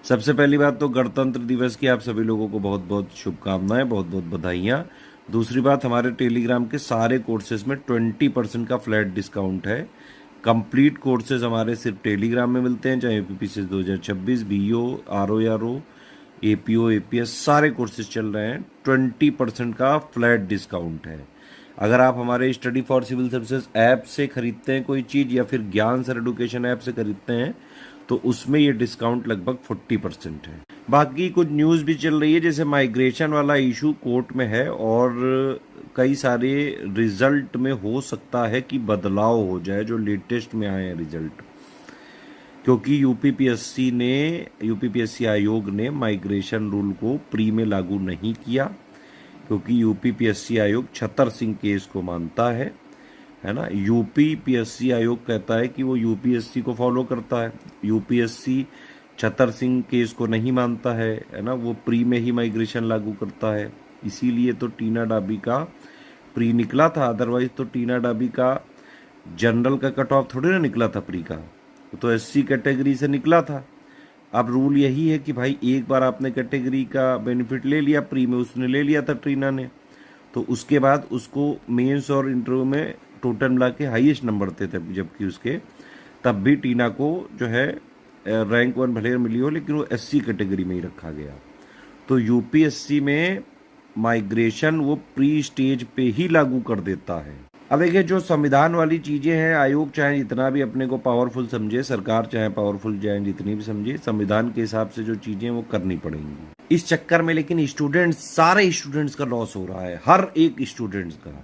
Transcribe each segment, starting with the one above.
सबसे पहली बात तो गणतंत्र दिवस की आप सभी लोगों को बहुत बहुत शुभकामनाएं, बहुत बहुत बधाइयाँ। दूसरी बात, हमारे टेलीग्राम के सारे कोर्सेज में 20% का फ्लैट डिस्काउंट है। कंप्लीट कोर्सेज हमारे सिर्फ टेलीग्राम में मिलते हैं, चाहे UPPCS 2026, BEO, RO, APO, APS सारे कोर्सेज चल रहे हैं। 20% का फ्लैट डिस्काउंट है। अगर आप हमारे study for civil services app से खरीदते हैं कोई चीज़, या फिर ज्ञान सर एडुकेशन ऐप से खरीदते हैं, तो उसमें ये डिस्काउंट लगभग 40% है। बाकी कुछ न्यूज़ भी चल रही है, जैसे माइग्रेशन वाला इशू कोर्ट में है और कई सारे रिजल्ट में हो सकता है कि बदलाव हो जाए, जो लेटेस्ट में आए हैं रिजल्ट, क्योंकि यूपीपीएससी आयोग ने माइग्रेशन रूल को प्री में लागू नहीं किया, क्योंकि यूपीपीएससी आयोग छतर सिंह केस को मानता है ना। यूपीपीएससी आयोग कहता है कि वो यूपीएससी को फॉलो करता है, यूपीएससी छतर सिंह केस को नहीं मानता है ना। वो प्री में ही माइग्रेशन लागू करता है, इसीलिए तो टीना डाबी का प्री निकला था। अदरवाइज तो टीना डाबी का जनरल का कट ऑफ थोड़ी ना निकला था प्री का, तो एससी कैटेगरी से निकला था। अब रूल यही है कि भाई एक बार आपने कैटेगरी का बेनिफिट ले लिया, प्री में उसने ले लिया था टीना ने, तो उसके बाद उसको मेंस और इंटरव्यू में टोटल मिला के हाईएस्ट नंबर थे, जबकि उसके तब भी टीना को जो है रैंक 1 भले मिली हो, लेकिन वो एससी कैटेगरी में ही रखा गया। तो यूपीएससी में माइग्रेशन वो प्री स्टेज पे ही लागू कर देता है। अब देखिए, जो संविधान वाली चीजें हैं, आयोग चाहे जितना भी अपने को पावरफुल समझे, सरकार चाहे पावरफुल चाहे जितनी भी समझे, संविधान के हिसाब से जो चीजें वो करनी पड़ेंगी। इस चक्कर में लेकिन सारे स्टूडेंट्स का लॉस हो रहा है, हर एक स्टूडेंट्स का।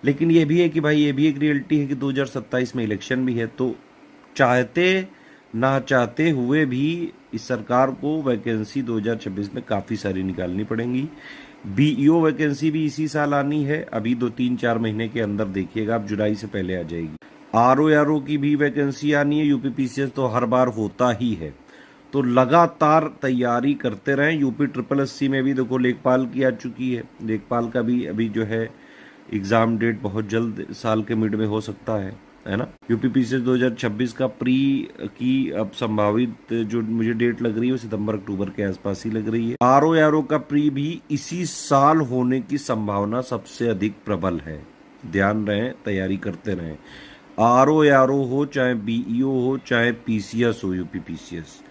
लेकिन ये भी है कि भाई, ये भी एक रियलिटी है कि 2027 में इलेक्शन भी है, तो चाहते ना चाहते हुए भी इस सरकार को वैकेंसी 2026 में काफ़ी सारी निकालनी पड़ेंगी। बीईओ वैकेंसी भी इसी साल आनी है, अभी 2-3-4 महीने के अंदर देखिएगा आप, जुलाई से पहले आ जाएगी। आरओ की भी वैकेंसी आनी है, यूपीपीसीएस तो हर बार होता ही है, तो लगातार तैयारी करते रहें। यूपी ट्रिपल एससी में भी देखो लेखपाल की आ चुकी है, लेखपाल का भी अभी जो है एग्ज़ाम डेट बहुत जल्द साल के मिड में हो सकता है ना। यूपीपीसीएस 2026 का प्री की अब संभावित जो मुझे डेट लग रही है वो सितंबर-अक्टूबर के आसपास ही लग रही है। आरओ का प्री भी इसी साल होने की संभावना सबसे अधिक प्रबल है। ध्यान रहे, तैयारी करते रहें। आरओ हो, चाहे बीईओ हो, चाहे पीसीएस हो, यूपीपीसीएस,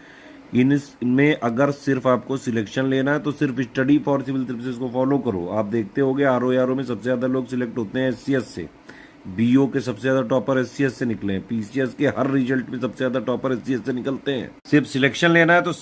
इनमें अगर सिर्फ आपको सिलेक्शन लेना है तो सिर्फ स्टडी फॉर सिविल सर्विसेज को फॉलो करो। आप देखते होंगे आरओ में सबसे ज्यादा लोग सिलेक्ट होते हैं एससीएस से, बीओ के सबसे ज्यादा टॉपर एससीएस से निकले हैं, पीसीएस के हर रिजल्ट में सबसे ज्यादा टॉपर एससीएस से निकलते हैं। सिर्फ सिलेक्शन लेना है तो